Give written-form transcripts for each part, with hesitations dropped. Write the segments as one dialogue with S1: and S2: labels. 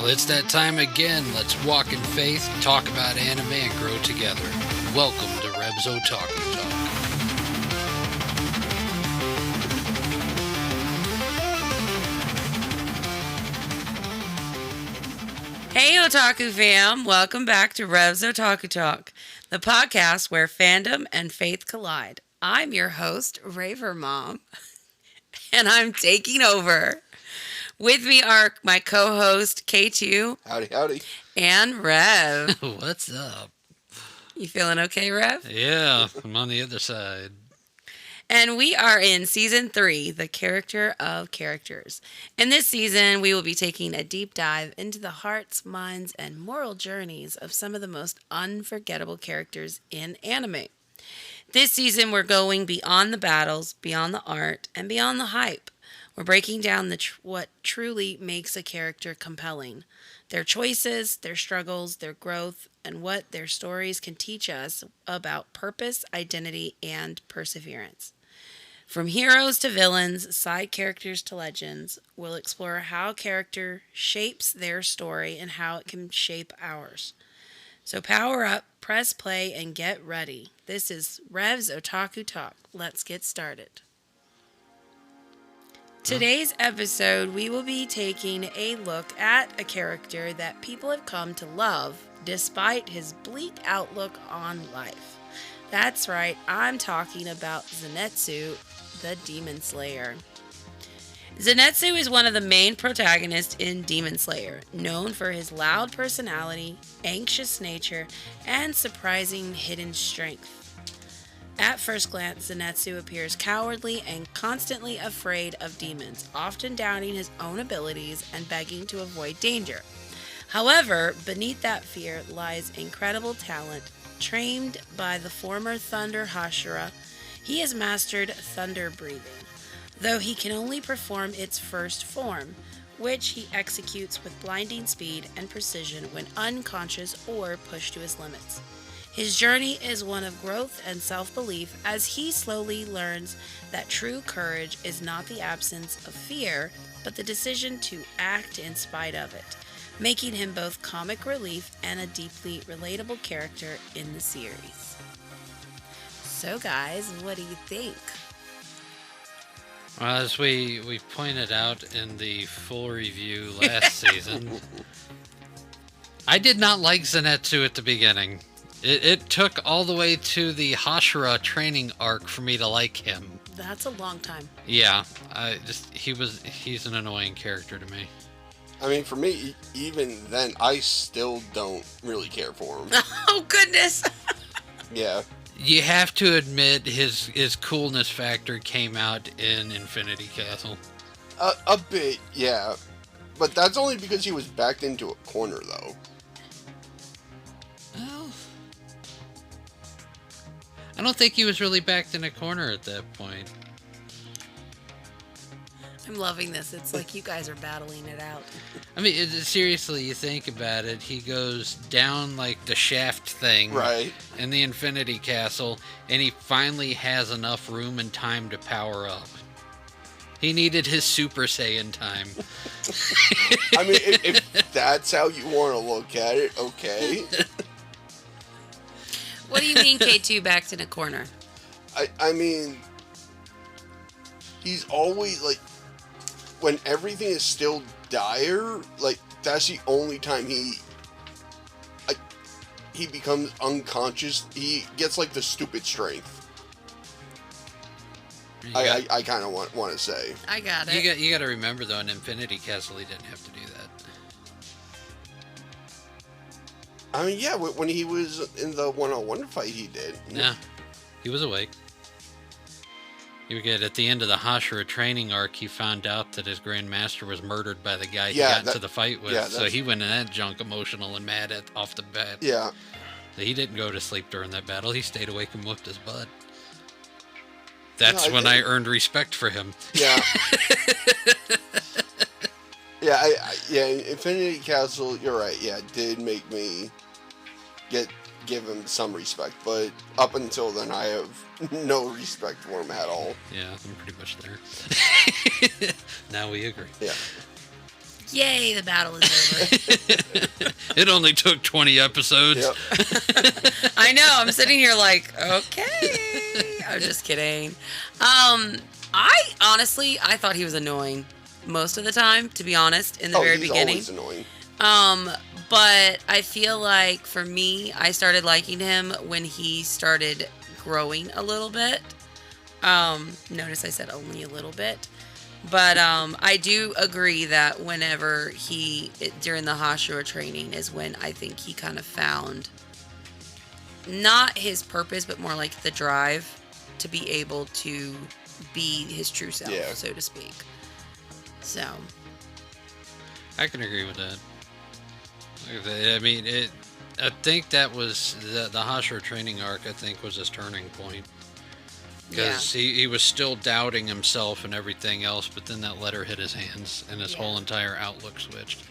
S1: Well, it's that time again. Let's walk in faith, talk about anime, and grow together. Welcome to Rev's Otaku Talk.
S2: Hey Otaku fam, welcome back to Rev's Otaku Talk, the podcast where fandom and faith collide. I'm your host, Raver Mom, and I'm taking over. With me are my co-host, K2.
S3: Howdy, howdy.
S2: And Rev.
S1: What's up?
S2: You feeling okay, Rev?
S1: Yeah, I'm on the other side.
S2: And we are in Season 3, The Character of Characters. In this season, we will be taking a deep dive into the hearts, minds, and moral journeys of some of the most unforgettable characters in anime. This season, we're going beyond the battles, beyond the art, and beyond the hype. We're breaking down what truly makes a character compelling. Their choices, their struggles, their growth, and what their stories can teach us about purpose, identity, and perseverance. From heroes to villains, side characters to legends, we'll explore how character shapes their story and how it can shape ours. So power up, press play, and get ready. This is Rev's Otaku Talk. Let's get started. Today's episode, we will be taking a look at a character that people have come to love despite his bleak outlook on life. That's right, I'm talking about Zenitsu, the Demon Slayer. Zenitsu is one of the main protagonists in Demon Slayer, known for his loud personality, anxious nature, and surprising hidden strength. At first glance, Zenitsu appears cowardly and constantly afraid of demons, often doubting his own abilities and begging to avoid danger. However, beneath that fear lies incredible talent. Trained by the former Thunder Hashira, he has mastered thunder breathing, though he can only perform its first form, which he executes with blinding speed and precision when unconscious or pushed to his limits. His journey is one of growth and self-belief as he slowly learns that true courage is not the absence of fear, but the decision to act in spite of it, making him both comic relief and a deeply relatable character in the series. So guys, what do you think?
S1: Well, as we pointed out in the full review last season, I did not like Zenitsu at the beginning. It took all the way to the Hashira training arc for me to like him.
S2: That's a long time.
S1: Yeah, he's an annoying character to me.
S3: I mean, for me, even then, I still don't really care for him.
S2: Oh, goodness.
S3: Yeah.
S1: You have to admit his coolness factor came out in Infinity Castle.
S3: A bit, yeah. But that's only because he was backed into a corner, though.
S1: Well, I don't think he was really backed in a corner at that point.
S2: I'm loving this. It's like you guys are battling it out.
S1: I mean, seriously, you think about it, he goes down like the shaft thing
S3: Right.
S1: in the Infinity Castle, and he finally has enough room and time to power up. He needed his Super Saiyan time.
S3: I mean, if that's how you want to look at it, okay.
S2: What do you mean K2 backed in a corner?
S3: I mean, he's always, like, when everything is still dire, like, that's the only time he becomes unconscious. He gets, like, the stupid strength. I kind of want to say.
S2: I got it.
S1: You got to remember, though, in Infinity Castle, he didn't have to do that.
S3: I mean, yeah, when he was in the one-on-one fight, he did.
S1: Yeah, he was awake. You get at the end of the Hashira training arc, he found out that his Grandmaster was murdered by the guy he got into the fight with. Yeah, so he went in that junk emotional and mad off the bat.
S3: Yeah.
S1: He didn't go to sleep during that battle. He stayed awake and whooped his butt. That's when I earned respect for him.
S3: Yeah. Yeah, Infinity Castle, you're right, yeah, did make me give him some respect, but up until then, I have no respect for him at all.
S1: Yeah, I'm pretty much there. Now we agree.
S3: Yeah.
S2: Yay, the battle is over.
S1: It only took 20 episodes.
S3: Yep.
S2: I know. I'm sitting here like, okay. I'm just kidding. I thought he was annoying most of the time, to be honest, in the very
S3: he's
S2: beginning.
S3: always annoying.
S2: But I feel like for me, I started liking him when he started growing a little bit. Notice I said only a little bit. But I do agree that whenever during the Hashira training is when I think he kind of found not his purpose, but more like the drive to be able to be his true self, so to speak. So.
S1: I can agree with that. I mean, I think that was the Hashira training arc, I think, was his turning point. Because he was still doubting himself and everything else, but then that letter hit his hands and his whole entire outlook switched.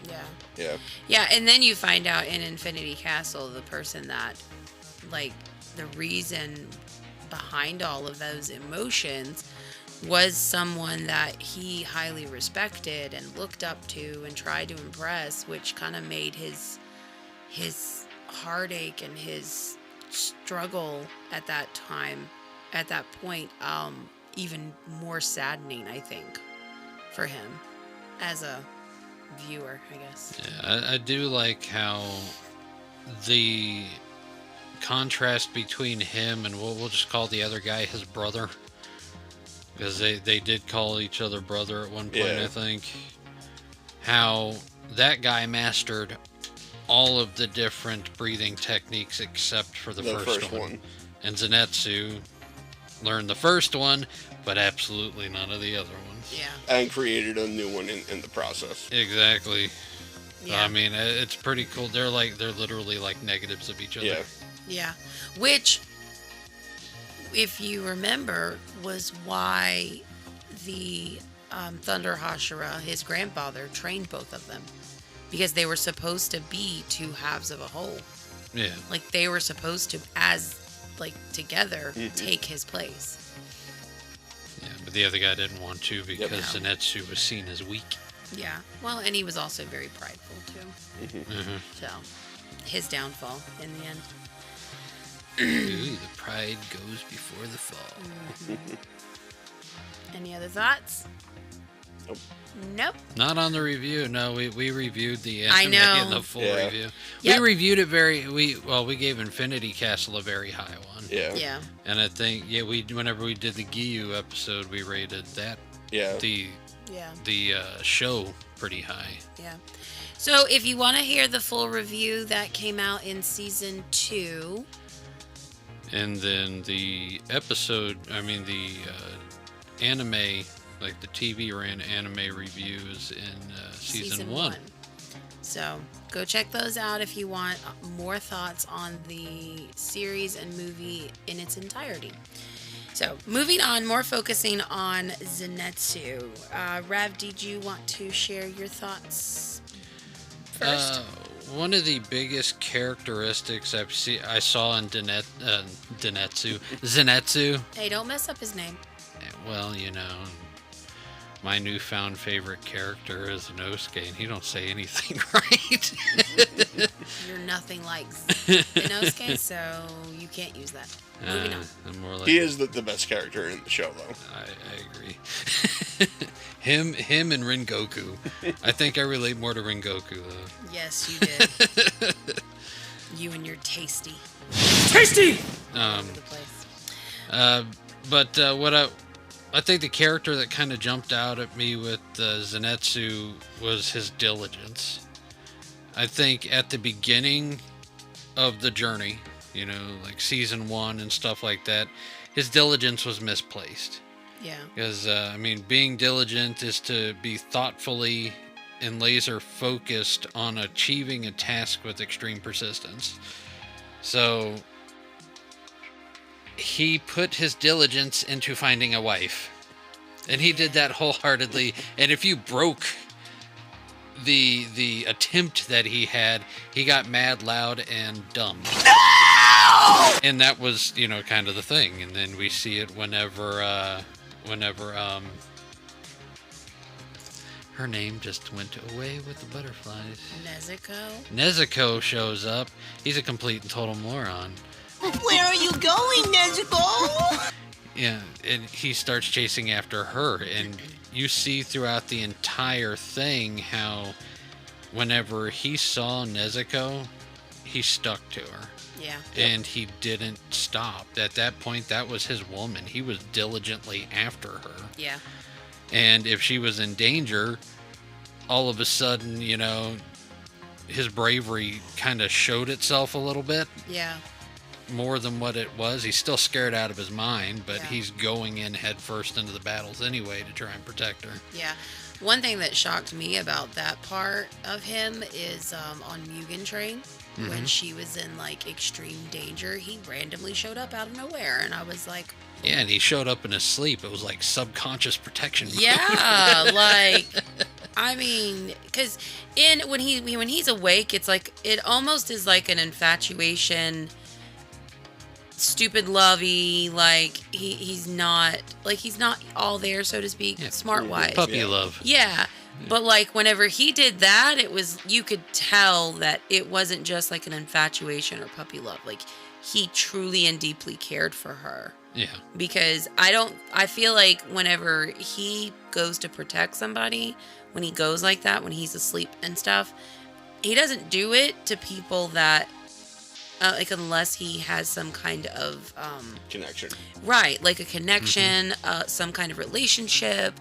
S2: Yeah, and then you find out in Infinity Castle, the person that, like, the reason behind all of those emotions was someone that he highly respected and looked up to and tried to impress, which kind of made his heartache and his struggle at that time, at that point, even more saddening, I think, for him as a viewer, I guess.
S1: Yeah, I do like how the contrast between him and what we'll just call the other guy his brother, because they did call each other brother at one point, I think. How that guy mastered all of the different breathing techniques except for the first one. And Zenitsu learned the first one, but absolutely none of the other ones.
S2: Yeah.
S3: And created a new one in the process.
S1: Exactly.
S2: Yeah.
S1: I mean, it's pretty cool. They're literally like negatives of each other.
S3: Yeah.
S2: Yeah. Which, if you remember, was why the Thunder Hashira, his grandfather, trained both of them. Because they were supposed to be two halves of a whole.
S1: Yeah.
S2: Like, they were supposed to, together, take his place.
S1: Yeah, but the other guy didn't want to because Zenitsu was seen as weak.
S2: Yeah. Well, and he was also very prideful, too. So, his downfall in the end.
S1: Ooh, the pride goes before the fall.
S2: Any other thoughts? Nope.
S1: Not on the review. No, we reviewed the
S2: I
S1: anime
S2: know.
S1: in the full review.
S2: Yep.
S1: We reviewed it we gave Infinity Castle a very high one.
S3: Yeah.
S1: And I think whenever we did the Giyu episode, we rated that the show pretty high.
S2: Yeah. So if you want to hear the full review that came out in season 2,
S1: and then the episode, the anime, like the TV ran anime reviews in season 1.
S2: So go check those out if you want more thoughts on the series and movie in its entirety. So moving on, more focusing on Zenitsu. Rev, did you want to share your thoughts first?
S1: One of the biggest characteristics I saw in Zenitsu.
S2: Hey, don't mess up his name.
S1: Well, my newfound favorite character is Inosuke, and he don't say anything right.
S2: You're nothing like Inosuke, so you can't use that. Moving on.
S1: I'm more like,
S3: he is the best character in the show, though.
S1: I agree. him and Rengoku. I think I relate more to Rengoku, though.
S2: Yes, you did. You and your tasty.
S1: But what I think the character that kind of jumped out at me with Zenitsu was his diligence. I think at the beginning of the journey, like season 1 and stuff like that, his diligence was misplaced.
S2: Yeah.
S1: Because, being diligent is to be thoughtfully and laser focused on achieving a task with extreme persistence. So he put his diligence into finding a wife, and he did that wholeheartedly. And if you broke the attempt that he had, he got mad, loud, and dumb. No! And that was kind of the thing. And then we see it whenever Her name just went away with the butterflies.
S2: Nezuko.
S1: Nezuko shows up. He's a complete and total moron.
S4: Where are you going, Nezuko?
S1: Yeah, and he starts chasing after her, and you see throughout the entire thing how whenever he saw Nezuko, he stuck to her.
S2: Yeah.
S1: And he didn't stop. At that point, that was his woman. He was diligently after her.
S2: Yeah.
S1: And if she was in danger, all of a sudden, you know, his bravery kind of showed itself a little bit.
S2: Yeah.
S1: More than what it was. He's still scared out of his mind, but
S2: Yeah.
S1: he's going in head first into the battles anyway to try and protect her.
S2: Yeah. One thing that shocked me about that part of him is on Mugen Train, when she was in like extreme danger, he randomly showed up out of nowhere, and I was like,
S1: Yeah, and he showed up in his sleep. It was like subconscious protection.
S2: yeah, like, I mean, because when he's awake, it's like it almost is like an infatuation, stupid lovey, like he's not all there, so to speak,
S1: Yeah.
S2: smart wise.
S1: Puppy love.
S2: Yeah. But like whenever he did that, you could tell that it wasn't just like an infatuation or puppy love. Like he truly and deeply cared for her.
S1: Yeah.
S2: Because I feel like whenever he goes to protect somebody, when he goes like that, when he's asleep and stuff, he doesn't do it to people that like unless he has some kind of
S3: Connection.
S2: right, like a connection, some kind of relationship.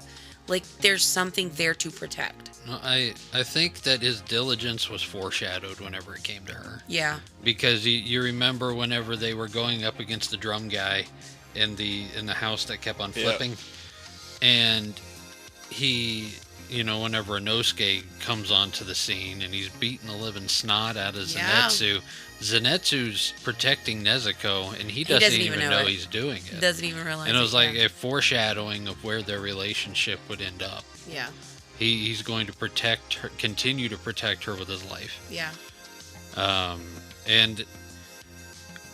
S2: Like, there's something there to protect.
S1: No, I think that his diligence was foreshadowed whenever it came to her.
S2: Yeah.
S1: Because you remember whenever they were going up against the drum guy in the house that kept on flipping, and he, you know, whenever Inosuke comes onto the scene and he's beating the living snot out of Zenitsu, Zenitsu's protecting Nezuko, and he doesn't even know he's doing it.
S2: Doesn't even realize.
S1: And it was like a foreshadowing of where their relationship would end up.
S2: Yeah.
S1: He's going to protect her, continue to protect her with his life.
S2: Yeah.
S1: And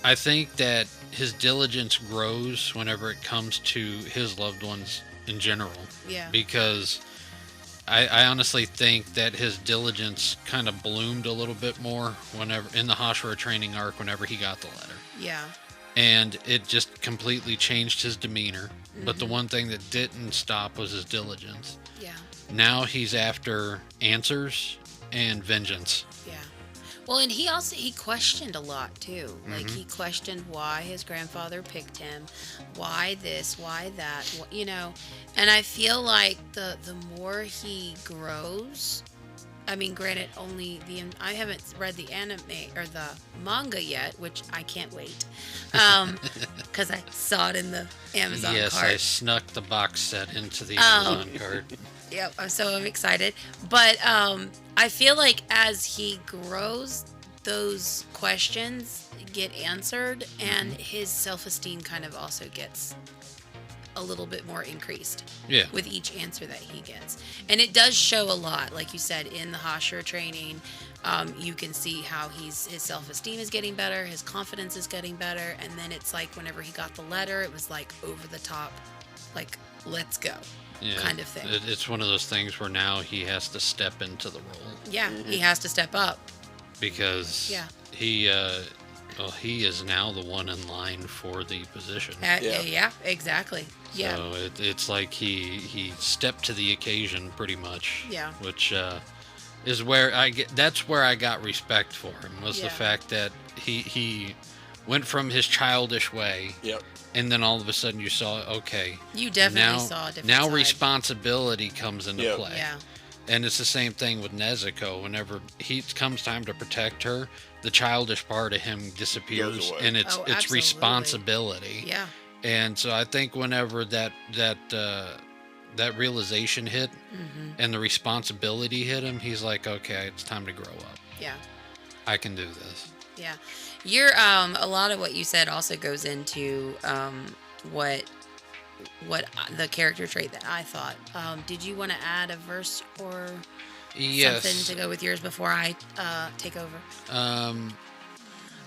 S1: I think that his diligence grows whenever it comes to his loved ones in general.
S2: Yeah.
S1: Because I honestly think that his diligence kind of bloomed a little bit more whenever in the Hashira training arc whenever he got the letter.
S2: Yeah.
S1: And it just completely changed his demeanor. But the one thing that didn't stop was his diligence.
S2: Yeah.
S1: Now he's after answers and vengeance.
S2: Yeah. Well, and he questioned a lot too. Like he questioned why his grandfather picked him, why this, why that, you know. And I feel like the more he grows, I mean, granted, I haven't read the anime or the manga yet, which I can't wait, because I saw it in the Amazon
S1: Yes,
S2: cart.
S1: I snuck the box set into the Amazon cart.
S2: Yep, I'm excited. But I feel like as he grows, those questions get answered, and his self-esteem kind of also gets a little bit more increased with each answer that he gets. And it does show a lot, like you said, in the Hashira training. You can see how his self-esteem is getting better, his confidence is getting better, and then it's like whenever he got the letter, it was like over the top, like, let's go. Kind of thing.
S1: It's one of those things where now he has to step into the role.
S2: Yeah, he has to step up.
S1: Because he is now the one in line for the position.
S2: Yeah, exactly. Yeah.
S1: So it's like he stepped to the occasion pretty much.
S2: Yeah.
S1: Which is where that's where I got respect for him, was the fact that he went from his childish way.
S3: Yep.
S1: And then all of a sudden you saw, okay.
S2: You definitely saw a different side.
S1: Responsibility comes into play.
S2: Yeah.
S1: And it's the same thing with Nezuko. Whenever it comes time to protect her, the childish part of him disappears, and it's responsibility.
S2: Yeah.
S1: And so I think whenever that realization hit, and the responsibility hit him, he's like, okay, it's time to grow up.
S2: Yeah.
S1: I can do this.
S2: Yeah. A lot of what you said also goes into what the character trait that I thought. Did you want to add a verse or something to go with yours before I take over?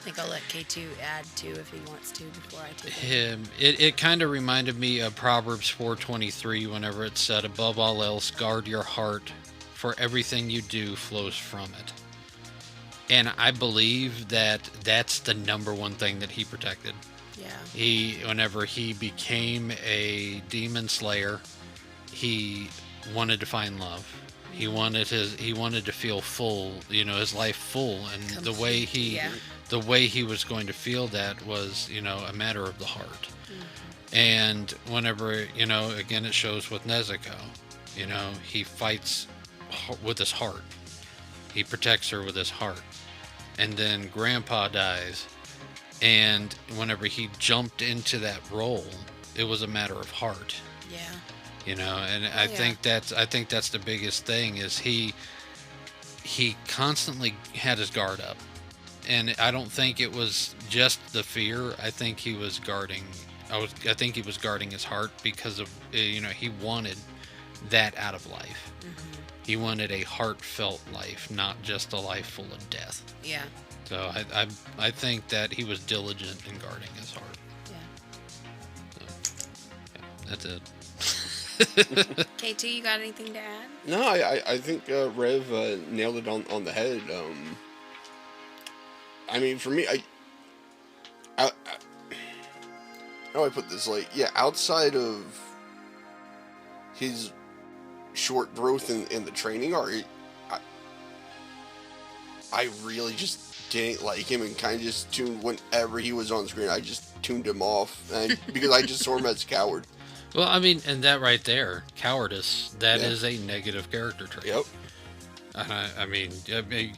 S2: think I'll let K2 add too if he wants to before I take it.
S1: Him. It kind of reminded me of Proverbs 4:23 whenever it said, "Above all else, guard your heart, for everything you do flows from it." And I believe that that's the number one thing that he protected.
S2: Yeah.
S1: Whenever he became a demon slayer, he wanted to find love. He wanted to feel full, his life full, and the way he was going to feel that was, a matter of the heart. Mm-hmm. And whenever, again, it shows with Nezuko, he fights with his heart. He protects her with his heart. And then Grandpa dies, and whenever he jumped into that role, it was a matter of heart.
S2: Yeah.
S1: And I think that's the biggest thing is he constantly had his guard up, and I don't think it was just the fear. I think he was guarding. I think he was guarding his heart because of he wanted that out of life. Mm-hmm. He wanted a heartfelt life, not just a life full of death.
S2: Yeah.
S1: So I think that he was diligent in guarding his heart.
S2: Yeah.
S1: So, yeah, that's it.
S2: K2, you got anything to add?
S3: No, I think Rev nailed it on the head. I mean, for me, how do I put this? Outside of his short growth in the training arc, I really just didn't like him and kind of just tuned whenever he was on screen. I just tuned him off, and because I just saw him as a coward.
S1: Well, I mean, and that right there, cowardice, that is a negative character trait.
S3: Yep.
S1: I mean,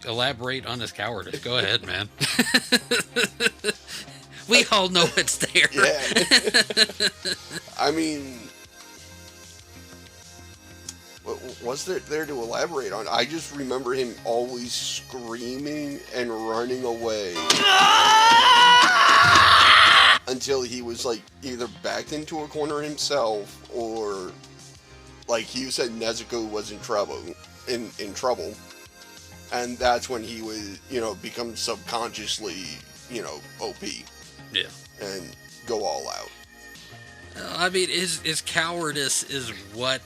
S1: elaborate on his cowardice. Go ahead, man. We all know it's there.
S3: Yeah. I mean, what's there to elaborate on? I just remember him always screaming and running away. Until he was either backed into a corner himself, or you said, Nezuko was in trouble, and that's when he would become subconsciously OP.
S1: Yeah.
S3: And go all out.
S1: I mean, his cowardice is what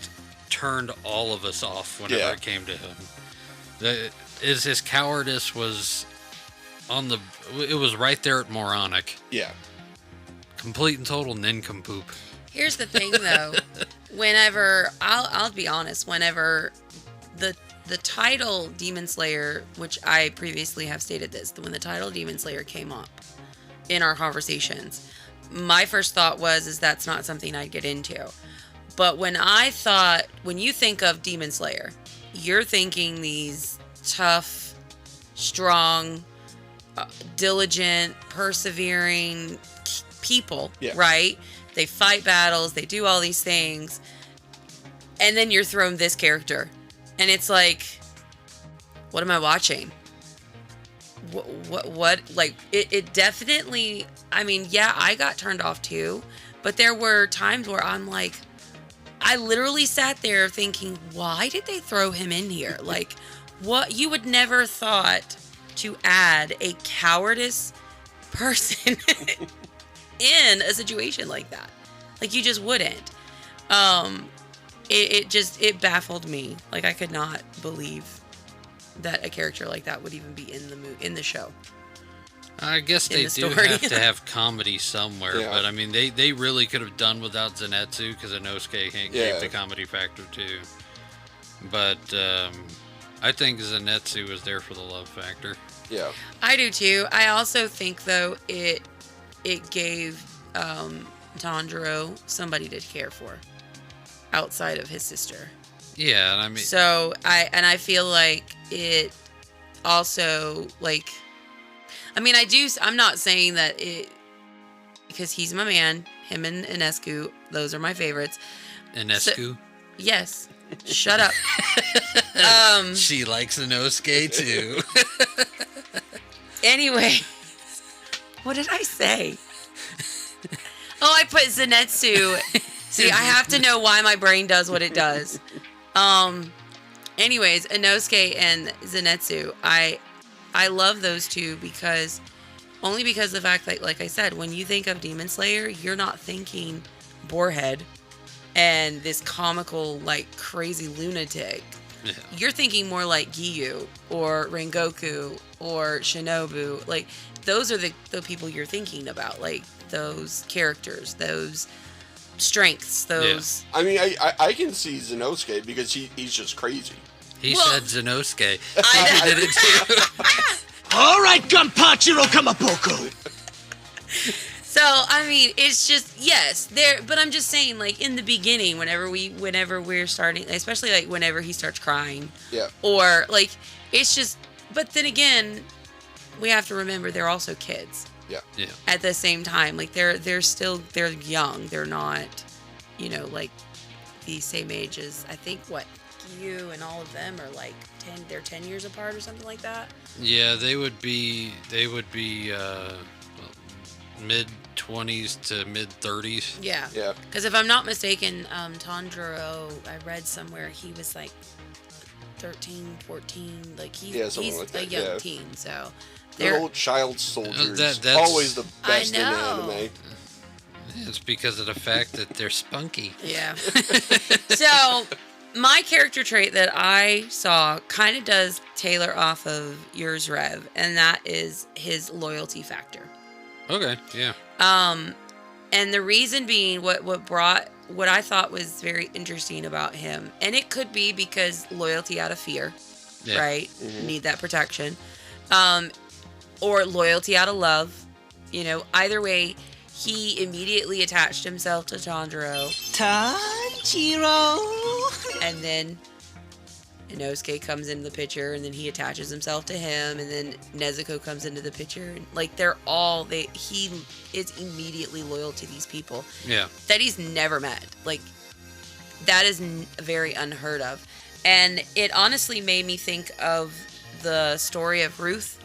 S1: turned all of us off whenever it came to him. His cowardice was it was right there at moronic.
S3: Yeah.
S1: Complete and total nincompoop.
S2: Here's the thing, though. Whenever I'll be honest, whenever the title Demon Slayer, which I previously have stated this, when the title Demon Slayer came up in our conversations, my first thought is that's not something I'd get into. But when you think of Demon Slayer, you're thinking these tough, strong, diligent, persevering people, right? They fight battles, they do all these things, and then you're thrown this character, and it's like, what am I watching? What? It definitely. I mean, yeah, I got turned off too, but there were times where I'm like, I literally sat there thinking, why did they throw him in here? What? You would never thought to add a cowardice person in a situation like that. You just wouldn't. It baffled me. I could not believe that a character like that would even be in the show.
S1: I guess they do have to have comedy somewhere, but I mean, they really could have done without Zenitsu, because Inosuke gave the comedy factor too. But I think Zenitsu was there for the love factor.
S3: Yeah,
S2: I do too. I also think though it gave Tanjiro somebody to care for outside of his sister.
S1: Yeah, and I mean,
S2: so I feel like it also I mean, I'm not saying that it, because he's my man, him and Ionescu, those are my favorites.
S1: Ionescu?
S2: So, yes. Shut up.
S1: She likes Inosuke too.
S2: Anyway, what did I say? Oh, I put Zenitsu. See, I have to know why my brain does what it does. Anyways, Inosuke and Zenitsu, I love those two because Only because of the fact that, like I said, when you think of Demon Slayer, you're not thinking Boarhead and this comical, like, crazy lunatic.
S1: Yeah.
S2: You're thinking more like Giyu or Rengoku or Shinobu. Like, those are the people you're thinking about. Like, those characters, those strengths, those...
S3: I mean, I can see Zenosuke because he's just crazy.
S1: He
S2: Well,
S1: said Zenosuke.
S2: I
S1: He did it too.
S5: All right, Gunpachiro Kamapoko.
S2: So, I mean, it's just, yes, there, but I'm just saying, like, in the beginning, whenever we're starting, especially, like, whenever he starts crying.
S3: Yeah.
S2: Or, like, it's just, but then again, we have to remember they're also kids.
S3: Yeah.
S1: Yeah.
S2: At the same time, like, they're young. They're not, you know, like, the same age as, I think, what, you and all of them are, like, 10 years apart or something like that.
S1: Yeah, they would be mid-20s to mid-30s.
S2: Yeah.
S3: Yeah.
S2: Because if I'm not mistaken, Tanjiro, I read somewhere he was like 13, 14. Like he's
S3: like that,
S2: a young
S3: yeah.
S2: teen. So
S3: The
S2: they're
S3: old child soldiers.
S1: that's-
S3: Always the
S2: I
S3: best in
S2: know.
S3: anime.
S1: It's because of the fact that they're spunky.
S2: yeah. So my character trait that I saw kind of does tailor off of yours, Rev, and that is his loyalty factor.
S1: Okay, yeah.
S2: And the reason being what I thought was very interesting about him, and it could be because loyalty out of fear,
S1: Yeah.
S2: right?
S3: Mm-hmm.
S2: Need that protection. Or loyalty out of love. You know, either way, he immediately attached himself to Tanjiro,
S4: Tanjiro.
S2: and then Inosuke comes into the picture, and then he attaches himself to him, and then Nezuko comes into the picture, and like he is immediately loyal to these people
S1: Yeah.
S2: that he's never met. Like, that is very unheard of, and it honestly made me think of the story of Ruth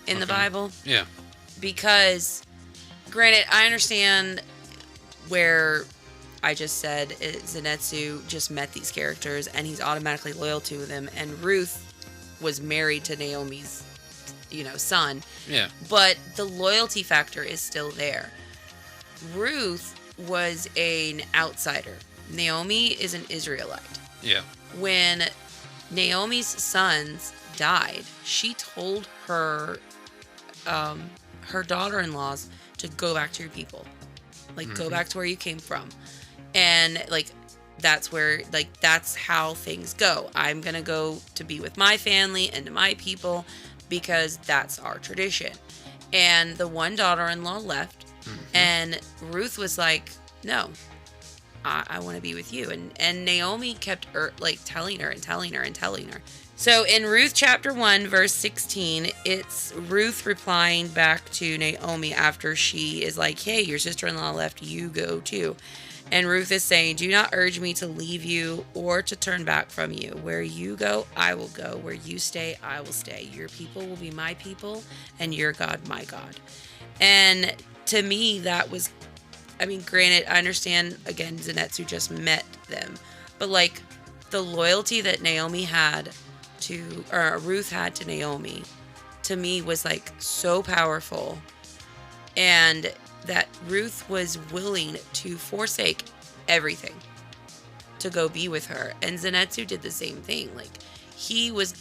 S2: in the Bible,
S1: Yeah.
S2: because granted, I understand where I just said Zenitsu just met these characters and he's automatically loyal to them, and Ruth was married to Naomi's, son.
S1: Yeah.
S2: But the loyalty factor is still there. Ruth was an outsider. Naomi is an Israelite.
S1: Yeah.
S2: When Naomi's sons died, she told her daughter-in-laws to go back to your people. Like, go back to where you came from. And, like, that's how things go. I'm going to go to be with my family and my people because that's our tradition. And the one daughter-in-law left, and Ruth was like, no, I want to be with you. And Naomi kept, telling her and telling her and telling her. So in Ruth chapter 1, verse 16, it's Ruth replying back to Naomi after she is like, hey, your sister-in-law left, you go too. And Ruth is saying, do not urge me to leave you or to turn back from you. Where you go, I will go. Where you stay, I will stay. Your people will be my people, and your God, my God. And to me, that was, granted, I understand, again, Zenitsu just met them. But, like, the loyalty that Ruth had to Naomi, to me, was, like, so powerful. And that Ruth was willing to forsake everything to go be with her. And Zenitsu did the same thing. Like, he was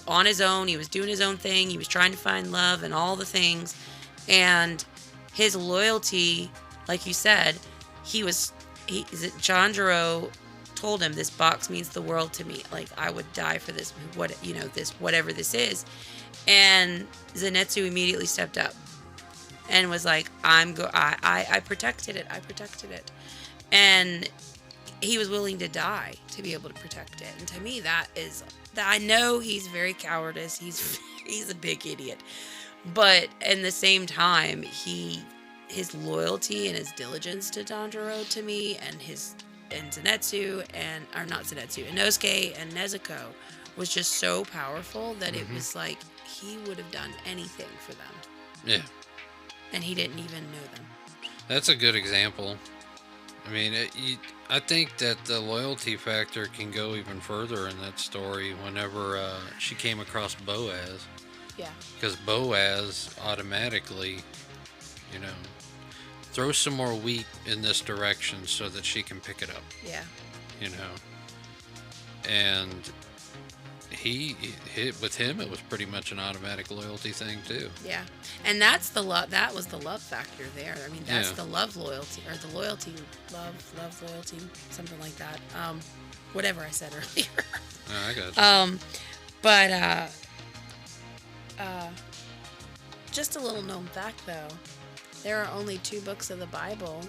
S2: on his own. He was doing his own thing. He was trying to find love and all the things. And his loyalty, like you said, Tanjiro told him, this box means the world to me. Like, I would die for this, whatever this is. And Zenitsu immediately stepped up and was like, I protected it. I protected it. And he was willing to die to be able to protect it. And to me, I know he's very cowardice. He's a big idiot. But in the same time, his loyalty and his diligence to Tanjiro, to me, and Zenitsu, Inosuke and Nezuko was just so powerful that it was like he would have done anything for them.
S1: Yeah.
S2: And he didn't even know them.
S1: That's a good example. I think that the loyalty factor can go even further in that story whenever she came across Boaz.
S2: Yeah.
S1: Because Boaz automatically, you know, throws some more wheat in this direction so that she can pick it up.
S2: Yeah.
S1: You know, and with him, it was pretty much an automatic loyalty thing too.
S2: Yeah. And that's the love. That was the love factor there. I mean, that's
S1: Yeah.
S2: the love loyalty, or the loyalty, love loyalty, something like that. Whatever I said earlier.
S1: I got you.
S2: But just a little known fact though, there are only 2 books of the Bible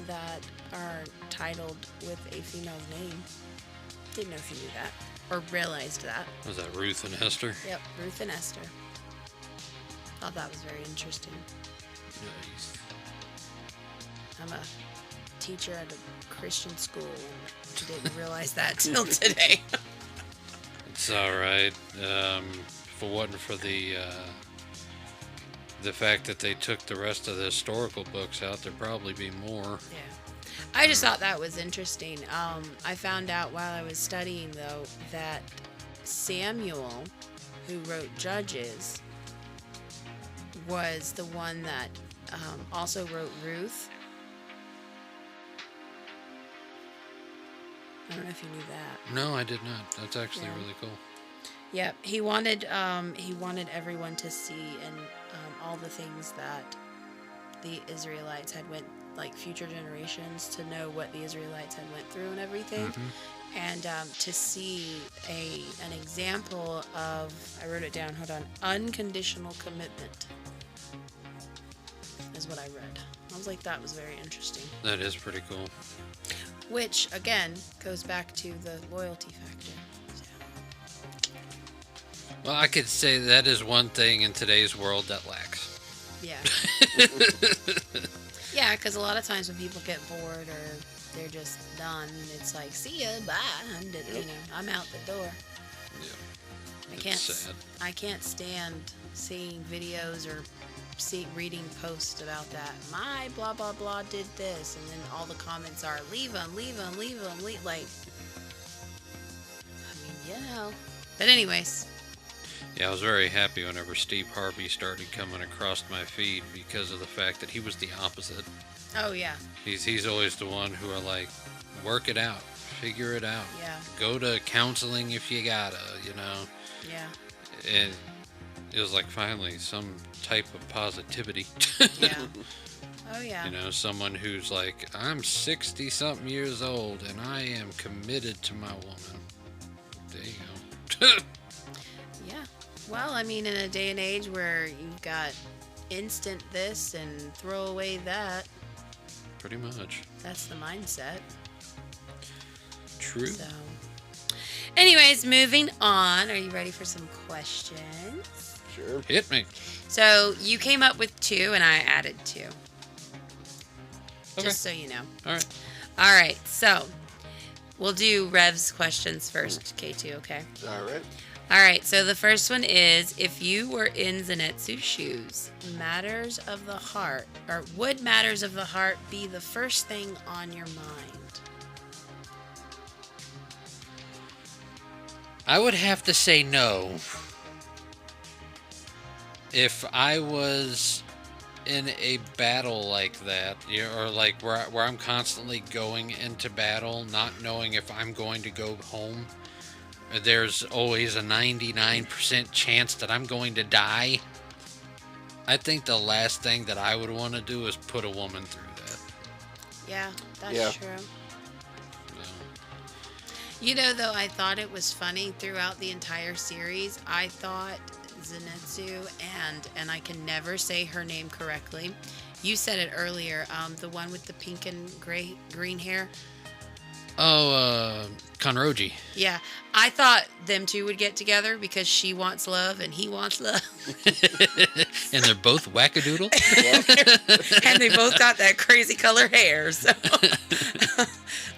S2: that are titled with a female's name. Didn't know if you knew that or realized that.
S1: Was that Ruth and Esther?
S2: Yep, Ruth and Esther. Thought that was very interesting.
S1: Nice.
S2: I'm a teacher at a Christian school and didn't realize that till today.
S1: It's all right. If it wasn't for the fact that they took the rest of the historical books out, there'd probably be more.
S2: Yeah. I just thought that was interesting. I found out while I was studying, though, that Samuel, who wrote Judges, was the one that also wrote Ruth. I don't know if you knew that.
S1: No, I did not. That's actually
S2: Yeah.
S1: really cool.
S2: Yep, he wanted everyone to see and all the things that the Israelites had went, like future generations, to know what the Israelites had went through and everything, and to see an example of, I wrote it down. Hold on, unconditional commitment is what I read. I was like, that was very interesting.
S1: That is pretty cool.
S2: Which again goes back to the loyalty factor.
S1: Well, I could say that is one thing in today's world that lacks.
S2: Yeah. Yeah, because a lot of times when people get bored or they're just done, it's like, see ya, bye. I'm out the door.
S1: Yeah.
S2: I can't.
S1: Sad.
S2: I can't stand seeing videos or reading posts about that. My blah blah blah did this, and then all the comments are leave them. Like, I mean, But anyways.
S1: Yeah, I was very happy whenever Steve Harvey started coming across my feed because of the fact that he was the opposite.
S2: Oh yeah.
S1: He's always the one who are like, work it out, figure it out.
S2: Yeah.
S1: Go to counseling if you gotta,
S2: Yeah.
S1: And it was like finally some type of positivity.
S2: Yeah. Oh yeah.
S1: Someone who's like, I'm 60-something years old and I am committed to my woman. There you go.
S2: Yeah. Well, I mean, in a day and age where you've got instant this and throw away that,
S1: Pretty much.
S2: that's the mindset.
S1: True.
S2: So, anyways, moving on. Are you ready for some questions?
S3: Sure.
S1: Hit me.
S2: So, you came up with 2 and I added 2.
S1: Okay.
S2: Just so you know.
S1: All right.
S2: All right. So, we'll do Rev's questions first, K2, okay?
S3: All right.
S2: All right, so the first one is, if you were in Zenitsu's shoes, matters of the heart, or would matters of the heart be the first thing on your mind?
S1: I would have to say no. If I was in a battle like that, or like where I'm constantly going into battle, not knowing if I'm going to go home, there's always a 99% chance that I'm going to die. I think the last thing that I would want to do is put a woman through that.
S2: Yeah, that's
S3: Yeah.
S2: true.
S1: No.
S2: Though, I thought it was funny throughout the entire series. I thought Zenitsu and I can never say her name correctly. You said it earlier, the one with the pink and green hair.
S1: Oh, Kanroji.
S2: Yeah, I thought them two would get together because she wants love and he wants love.
S1: And they're both wackadoodle.
S2: And they both got that crazy color hair. So.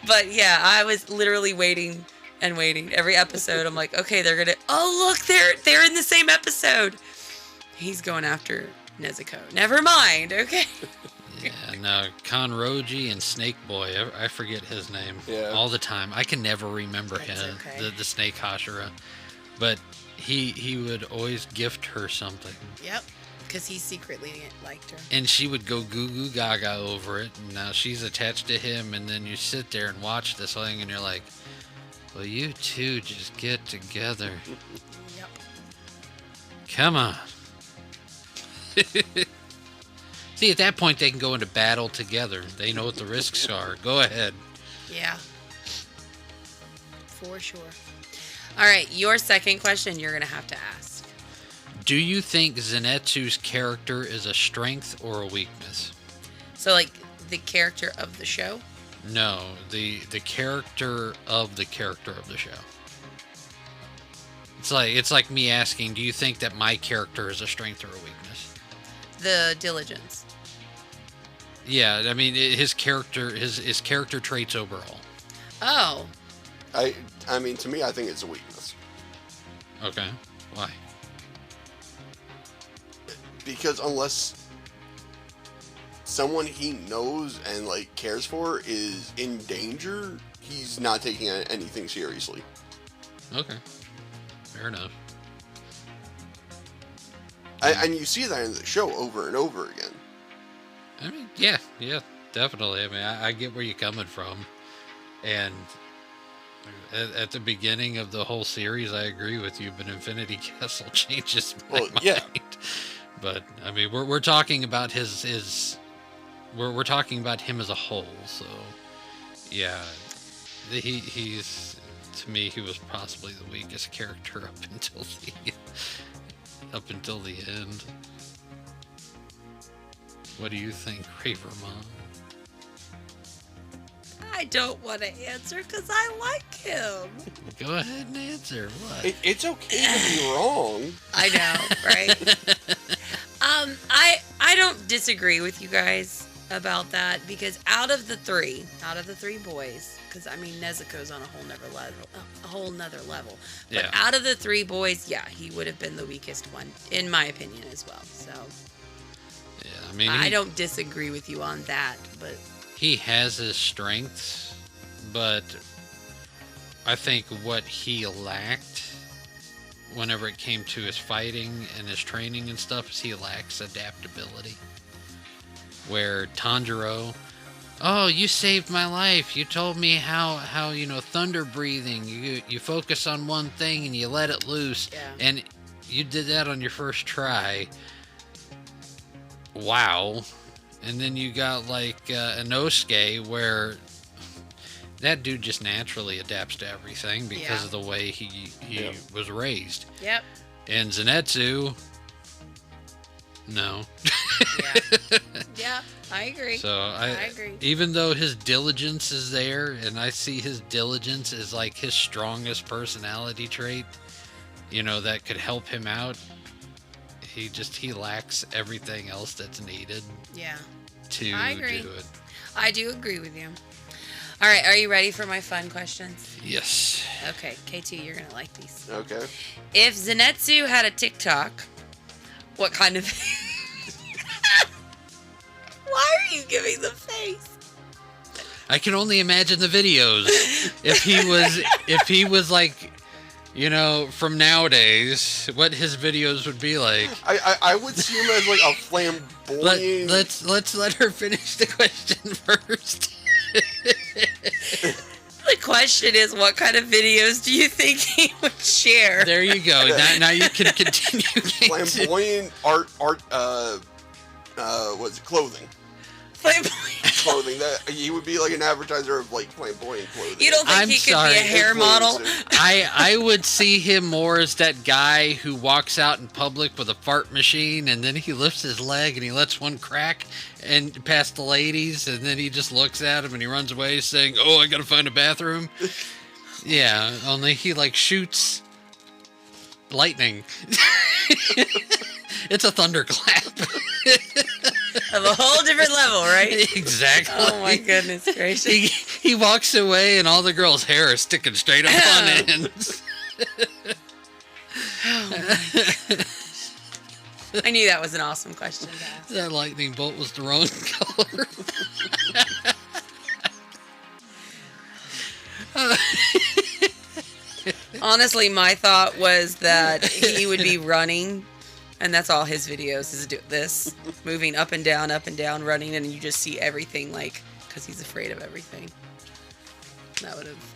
S2: But yeah, I was literally waiting and waiting. Every episode, I'm like, okay, they're gonna. Oh look, they're in the same episode. He's going after Nezuko. Never mind. Okay.
S1: Yeah, no, Kanroji and Snake Boy. I forget his name
S3: Yeah.
S1: all the time. I can never remember
S2: That's
S1: him.
S2: okay.
S1: The Snake Hashira. But he would always gift her something.
S2: Yep. Because he secretly liked her.
S1: And she would go goo goo gaga over it. And now she's attached to him. And then you sit there and watch this thing and you're like, well, you two just get together.
S2: Yep.
S1: Come on. See, at that point, they can go into battle together. They know what the risks are. Go ahead.
S2: Yeah. For sure. All right, your second question you're going to have to ask.
S1: Do you think Zenitsu's character is a strength or a weakness?
S2: So, like, the character of the show?
S1: No, the character of the character of the show. It's like me asking, do you think that my character is a strength or a weakness?
S2: The diligence.
S1: Yeah, I mean his character traits overall.
S2: Oh.
S3: I mean, to me, I think it's a weakness.
S1: Okay. Why?
S3: Because unless someone he knows and like cares for is in danger, he's not taking anything seriously.
S1: Okay. Fair enough.
S3: And you see that in the show over and over again.
S1: I mean, yeah, definitely. I mean, I get where you're coming from. And at the beginning of the whole series, I agree with you, but Infinity Castle changes my mind.
S3: Yeah.
S1: But, I mean, we're talking about we're talking about him as a whole, so, yeah. He's, to me, he was possibly the weakest character up until the end. What do you think, Raver Mom?
S2: I don't want to answer because I like him.
S1: Go ahead and answer. What?
S3: It's okay to be wrong.
S2: I know, right? I don't disagree with you guys about that because out of the three boys, because I mean Nezuko's on a whole nother level. But
S1: Yeah.
S2: out of the three boys, yeah, he would have been the weakest one in my opinion as well. So
S1: Yeah, I mean,
S2: I don't disagree with you on that, but
S1: he has his strengths, but I think what he lacked whenever it came to his fighting and his training and stuff is he lacks adaptability. Where Tanjiro, oh, you saved my life. You told me how thunder breathing. You focus on one thing and you let it loose.
S2: Yeah.
S1: And you did that on your first try. Wow. And then you got like Inosuke, where that dude just naturally adapts to everything because of the way he was raised.
S2: yep.
S1: And Zenitsu, no.
S2: Yeah, I agree.
S1: So I
S2: agree.
S1: Even though his diligence is there, and I see his diligence as like his strongest personality trait, that could help him out. He lacks everything else that's needed
S2: Yeah.
S1: to
S2: I agree.
S1: do it.
S2: I do agree with you. All right, are you ready for my fun questions?
S1: Yes.
S2: Okay, K2, you're going to like these.
S3: Okay.
S2: If Zenitsu had a TikTok, what kind of... Why are you giving the face?
S1: I can only imagine the videos. If he was like, from nowadays, what his videos would be like.
S3: I would see him as like a flamboyant.
S1: Let's let her finish the question first.
S2: The question is, what kind of videos do you think he would share?
S1: There you go. Now you can continue.
S3: Flamboyant art. What's it? Clothing.
S2: Flamboyant.
S3: Clothing. That he would be like an advertiser of like flamboyant clothing.
S2: You don't think
S1: I'm
S2: he could
S1: sorry.
S2: be a hair model?
S1: I would see him more as that guy who walks out in public with a fart machine and then he lifts his leg and he lets one crack and past the ladies and then he just looks at him and he runs away saying, "Oh, I gotta find a bathroom." Yeah, only he like shoots lightning. It's a thunderclap.
S2: Of a whole different level, right?
S1: Exactly.
S2: Oh my goodness gracious.
S1: He walks away and all the girls' hair is sticking straight up on ends.
S2: I knew that was an awesome question to ask.
S1: That lightning bolt was the wrong color.
S2: Honestly, my thought was that he would be running, and that's all his videos is do this, moving up and down, running, and you just see everything, like, because he's afraid of everything. That would have,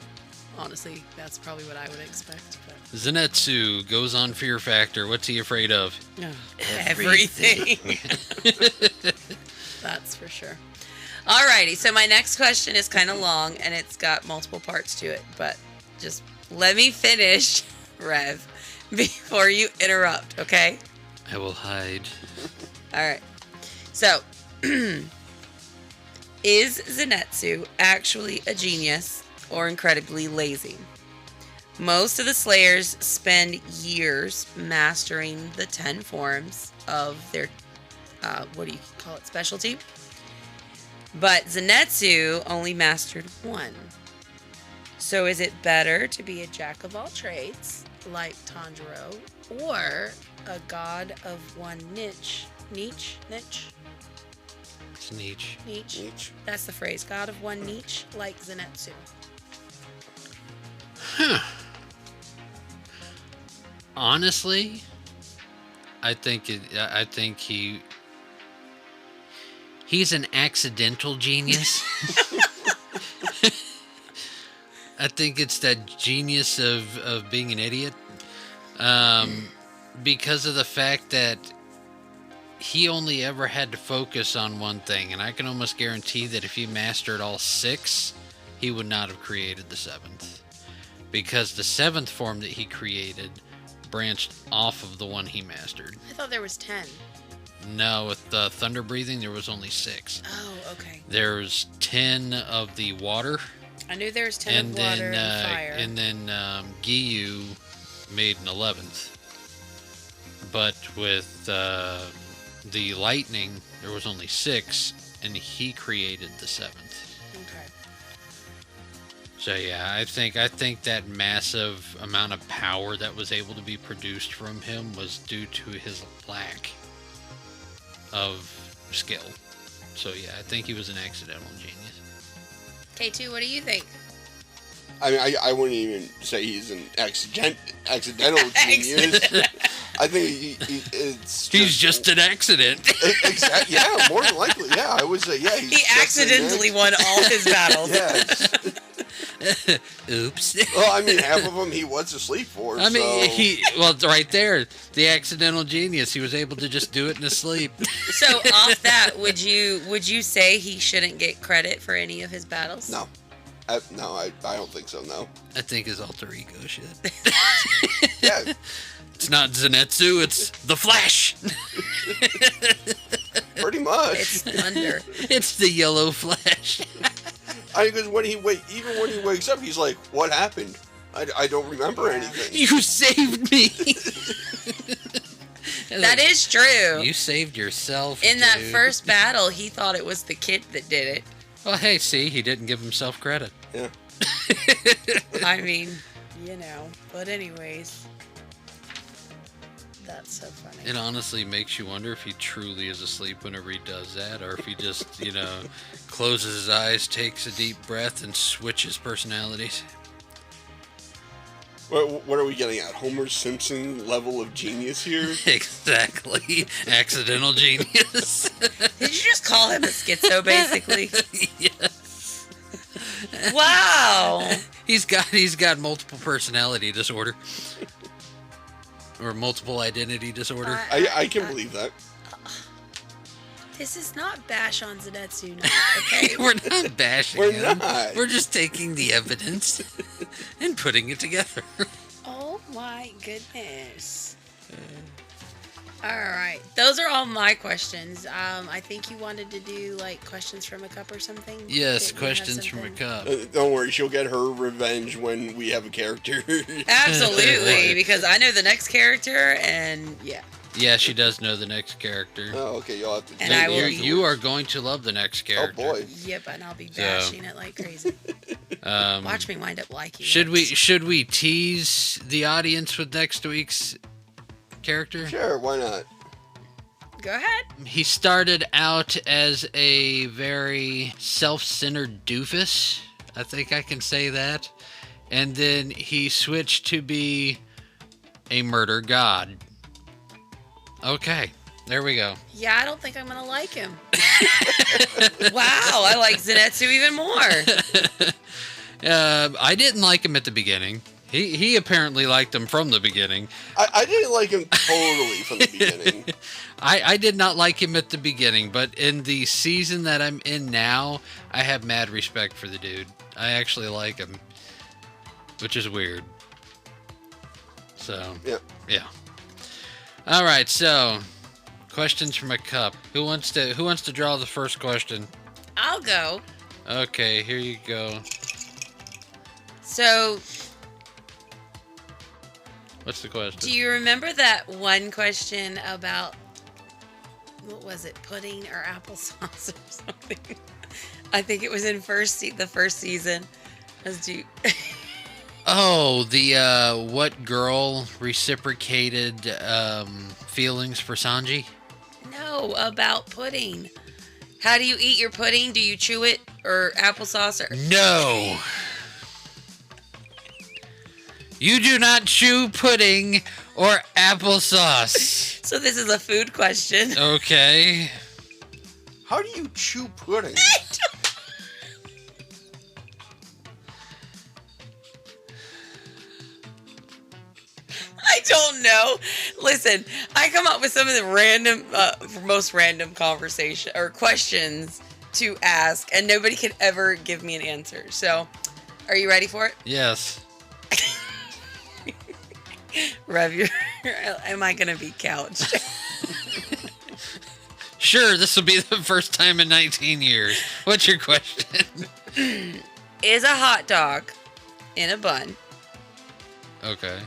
S2: honestly, that's probably what I would expect. But.
S1: Zenitsu goes on Fear Factor. What's he afraid of?
S2: Everything. That's for sure. Alrighty, so my next question is kind of long, and it's got multiple parts to it, but just let me finish, Rev, before you interrupt, okay?
S1: I will hide.
S2: Alright. So, is Zenitsu actually a genius or incredibly lazy? Most of the Slayers spend years mastering the 10 forms of their, what do you call it, specialty? But Zenitsu only mastered one. So is it better to be a jack of all trades, like Tanjiro, or a god of one niche? Niche?
S1: It's niche.
S3: Niche.
S2: That's the phrase. God of one niche, like Zenitsu.
S1: Honestly, I think he's an accidental genius. I think it's that genius of being an idiot. Because of the fact that he only ever had to focus on one thing, and I can almost guarantee that if he mastered all 6, he would not have created the 7th. Because the 7th form that he created branched off of the one he mastered.
S2: I thought there was 10.
S1: No, with the thunder breathing, there was only 6.
S2: Oh, okay.
S1: There's 10 of the water.
S2: I knew there was 10 of water and fire.
S1: And then Giyu made an 11th. But with the lightning, there was only 6, and he created the 7th.
S2: Okay.
S1: So yeah, I think that massive amount of power that was able to be produced from him was due to his lack of skill. So yeah, I think he was an accidental genius.
S2: K2, what do you think?
S3: I mean, I wouldn't even say he's an accidental genius. I think
S1: he's just an accident.
S3: Exactly. Yeah, more than likely. Yeah, I would say yeah.
S2: He accidentally won all his battles.
S3: Yes.
S1: Oops.
S3: Well, I mean, half of them he was asleep for.
S1: I mean, well, right there, the accidental genius. He was able to just do it in his sleep.
S2: So off that, would you say he shouldn't get credit for any of his battles?
S3: No. I don't think so, no.
S1: I think his alter ego shit.
S3: Yeah.
S1: It's not Zenitsu, it's the Flash.
S3: Pretty much.
S2: It's thunder.
S1: It's the yellow Flash.
S3: Because when he wakes up, he's like, "What happened? I don't remember anything."
S1: You saved me.
S2: That is true.
S1: You saved yourself.
S2: In that first battle, he thought it was the kid that did it.
S1: Well, hey, see, he didn't give himself credit.
S3: Yeah.
S2: I mean, But anyways, that's so funny.
S1: It honestly makes you wonder if he truly is asleep whenever he does that, or if he just, closes his eyes, takes a deep breath, and switches personalities.
S3: What are we getting at? Homer Simpson level of genius here?
S1: Exactly. Accidental genius.
S2: Did you just call him a schizo, basically?
S1: Yes.
S2: Wow.
S1: He's got multiple personality disorder. Or multiple identity disorder.
S3: I can believe that.
S2: This is not bash on Zenitsu now, okay?
S1: We're not bashing
S3: We're
S1: him.
S3: not.
S1: We're just taking the evidence and putting it together.
S2: Oh my goodness. All right. Those are all my questions. I think you wanted to do questions from a cup or something?
S1: Yes,
S2: Didn't you have
S1: questions from a
S2: something?
S1: cup.
S3: Don't worry, she'll get her revenge when we have a character.
S2: Absolutely, because I know the next character and yeah.
S1: Yeah, she does know the next character.
S3: Oh, okay, you'll have to.
S2: And I will-
S1: You are going to love the next character.
S3: Oh boy.
S2: Yep, and I'll be bashing it like crazy. Watch me wind up liking
S1: Should
S2: it.
S1: we tease the audience with next week's character?
S3: Sure, why not?
S2: Go ahead.
S1: He started out as a very self-centered doofus. I think I can say that. and then he switched to be a murder god. Okay, there we go.
S2: Yeah, I don't think I'm gonna like him. Wow, I like Zenitsu even more.
S1: I didn't like him at the beginning. He apparently liked him from the beginning.
S3: I didn't like him totally from the beginning.
S1: I did not like him at the beginning, but in the season that I'm in now, I have mad respect for the dude. I actually like him, which is weird. So, yeah. All right, so questions from a cup. Who wants to draw the first question?
S2: I'll go.
S1: Okay, here you go.
S2: So,
S1: What's the question?
S2: do you remember that one question about, what was it, pudding or applesauce or something? I think it was in the first season.
S1: Oh, the what girl reciprocated feelings for Sanji?
S2: No, about pudding. How do you eat your pudding? Do you chew it or applesauce or?
S1: No. You do not chew pudding or applesauce.
S2: So this is a food question.
S1: Okay.
S3: How do you chew pudding?
S2: I don't know. Listen, I come up with some of the most random conversation or questions to ask, and nobody can ever give me an answer. So, are you ready for it?
S1: Yes.
S2: Rev, am I going to be couched?
S1: Sure, this will be the first time in 19 years. What's your question?
S2: Is a hot dog in a bun
S1: Okay.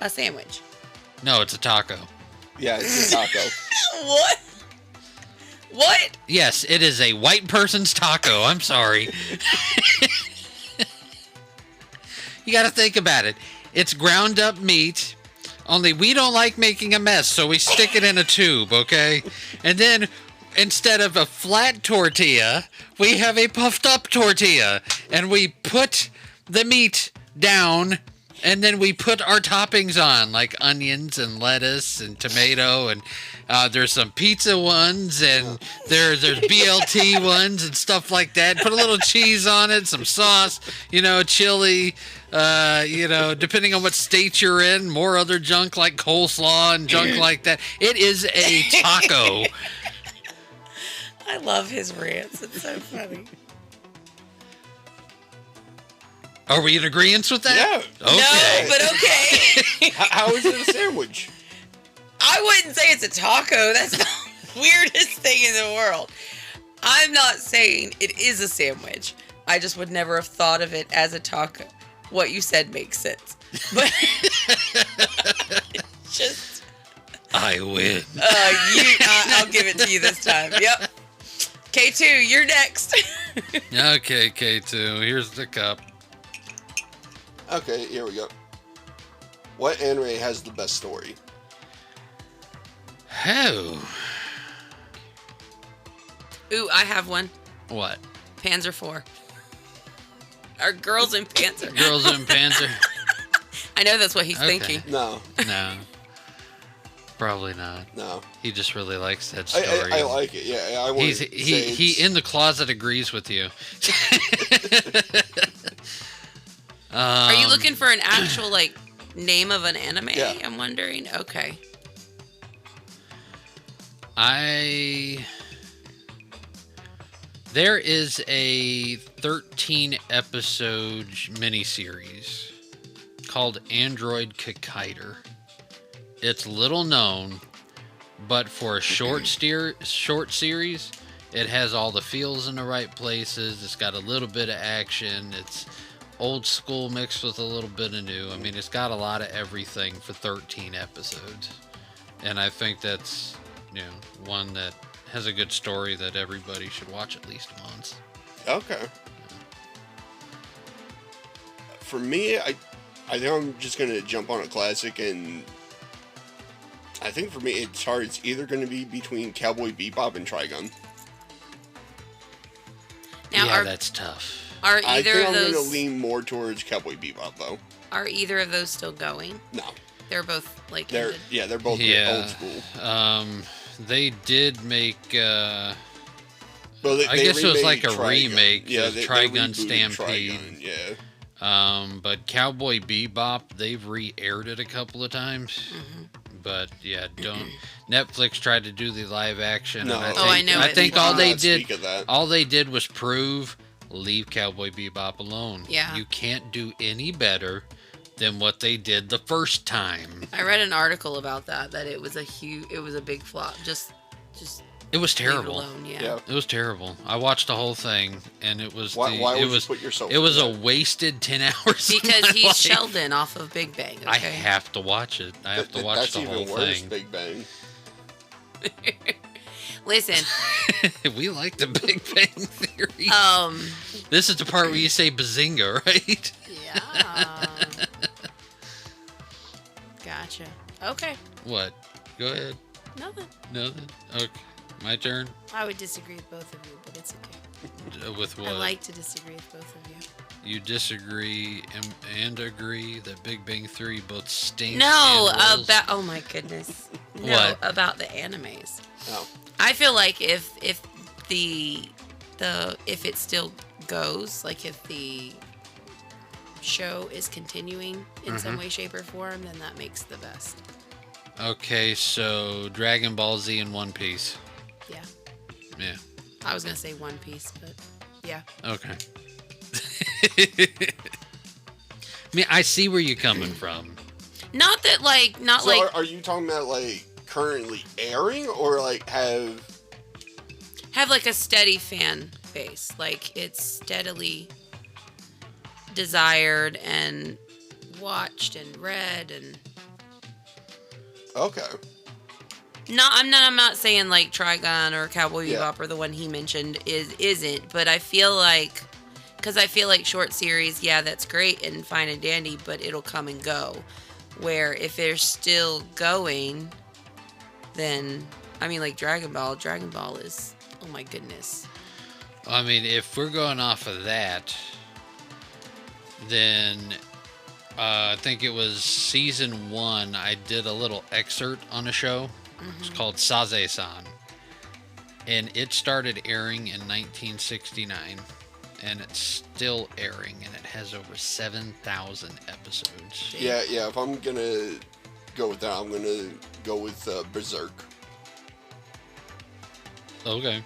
S2: a sandwich?
S1: No, it's a taco.
S3: Yeah, it's a taco.
S2: What? What?
S1: Yes, it is a white person's taco. I'm sorry. You got to think about it. It's ground up meat, only we don't like making a mess, so we stick it in a tube, okay? And then instead of a flat tortilla, we have a puffed up tortilla, and we put the meat down, and then we put our toppings on, like onions and lettuce and tomato, and there's some pizza ones, and there's BLT ones and stuff like that. Put a little cheese on it, some sauce, chili, depending on what state you're in, more other junk like coleslaw and junk like that. It is a taco.
S2: I love his rants. It's so funny.
S1: Are we in agreement with that?
S3: Yeah.
S1: Okay.
S2: No, but okay.
S3: How is it a sandwich?
S2: I wouldn't say it's a taco. That's the weirdest thing in the world. I'm not saying it is a sandwich. I just would never have thought of it as a taco. What you said makes sense. But just...
S1: I win.
S2: I'll give it to you this time. Yep. K2, you're next.
S1: Okay, K2, here's the cup.
S3: Okay, here we go. What anime has the best story?
S1: Oh.
S2: Ooh, I have one.
S1: What?
S2: Panzer 4. Or Girls in Panzer.
S1: Girls in Panzer?
S2: I know that's what he's thinking.
S3: No,
S1: No. Probably not.
S3: no.
S1: He just really likes that story.
S3: I like it. Yeah, I want to
S1: He in the closet agrees with you.
S2: Are you looking for an actual, name of an anime?
S3: Yeah.
S2: I'm wondering. Okay.
S1: There is a 13 episode miniseries called Android Kakiter. It's little known, but for a short series, it has all the feels in the right places. It's got a little bit of action. It's old school mixed with a little bit of new. I mean, it's got a lot of everything for 13 episodes. And I think that's, one that has a good story that everybody should watch at least once.
S3: Okay. For me, I think I'm just going to jump on a classic, and I think for me it's hard. It's either going to be between Cowboy Bebop and Trigun.
S2: Now,
S1: Yeah, that's tough.
S2: Are
S3: I
S2: either
S3: think
S2: of
S3: I'm going to
S2: those
S3: lean more towards Cowboy Bebop, though.
S2: are either of those still going?
S3: No.
S2: They're both like
S3: They're
S2: ended.
S3: they're both old school.
S1: They did make.
S3: Well,
S1: I guess it was like a
S3: remade Trigun.
S1: remake.
S3: Yeah,
S1: of
S3: they
S1: Trigun
S3: rebooted
S1: Stampede.
S3: Trigun, yeah.
S1: But Cowboy Bebop, they've re-aired it a couple of times.
S2: Mm-hmm.
S1: But yeah, don't. Netflix tried to do the live action.
S3: No.
S1: And
S2: I know
S1: I
S2: it.
S1: think
S2: We
S1: all they
S3: cannot
S1: did,
S3: speak of that.
S1: all they did was prove leave Cowboy Bebop alone.
S2: Yeah.
S1: You can't do any better than what they did the first time.
S2: I read an article about that it was a big flop. Just
S1: It was
S2: leave it
S1: terrible.
S2: alone, yeah.
S3: Yeah.
S1: It was terrible. I watched the whole thing, and it was
S3: Why would
S1: it
S3: you
S1: was
S3: put yourself
S1: it was
S3: through
S1: a
S3: that?
S1: wasted 10 hours. of
S2: Because
S1: my
S2: he's
S1: life.
S2: Sheldon off of Big Bang. Okay?
S1: I have to watch it. I have to watch
S3: That's
S1: the
S3: even
S1: whole
S3: worse,
S1: thing.
S3: Big Bang.
S2: Listen,
S1: We like the Big Bang Theory.
S2: this
S1: This is the part where you say bazinga, right?
S2: yeah. Gotcha. Okay.
S1: What? Go ahead.
S2: Nothing.
S1: Nothing. Okay. My turn.
S2: I would disagree with both of you, but it's okay.
S1: With what?
S2: I like to disagree with both of you.
S1: You disagree and agree that Big Bang Theory both stinks.
S2: No,
S1: and rules?
S2: about oh my goodness. No,
S1: What?
S2: about the animes.
S3: Oh.
S2: I feel like if the if it still goes, like if the show is continuing in some way, shape, or form, then that makes the best.
S1: Okay, so Dragon Ball Z and One Piece.
S2: Yeah.
S1: Yeah.
S2: I was gonna say One Piece, but yeah.
S1: Okay. I mean, I see where you're coming from.
S2: Not
S3: So are you talking about like currently airing or like have
S2: like a steady fan base. Like it's steadily desired and watched and read and
S3: okay.
S2: I'm not saying like Trigun or Cowboy
S3: Yeah.
S2: Bebop or the one he mentioned isn't, but I feel like short series, yeah, that's great and fine and dandy, but it'll come and go. Where if they're still going, then I mean like Dragon Ball is, oh my goodness.
S1: I mean, if we're going off of that, then I think it was season 1. I did a little excerpt on a show. It's called Saze-san. And it started airing in 1969. And it's still airing. And it has over 7,000 episodes.
S3: Yeah, if I'm gonna go with that, I'm gonna go with Berserk.
S1: Okay.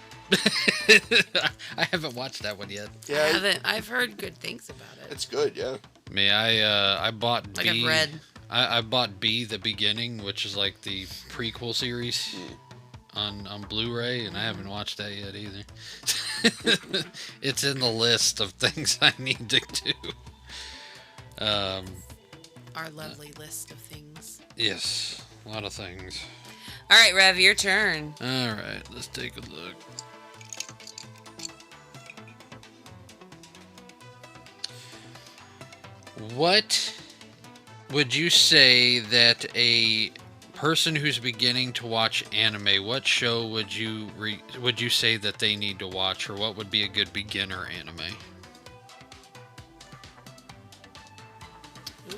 S1: I haven't watched that one yet.
S3: Yeah,
S2: I've heard good things about it.
S3: it's good, yeah.
S1: I mean, I bought
S2: Like
S1: B.
S2: I've read.
S1: I bought B, The Beginning, which is like the prequel series on Blu-ray, and I haven't watched that yet either. It's in the list of things I need to do.
S2: Our lovely list of things.
S1: Yes, a lot of things.
S2: All right, Rev, your turn.
S1: All right, let's take a look. What would you say that a person who's beginning to watch anime, what show would you say that they need to watch, or what would be a good beginner anime?
S2: Ooh.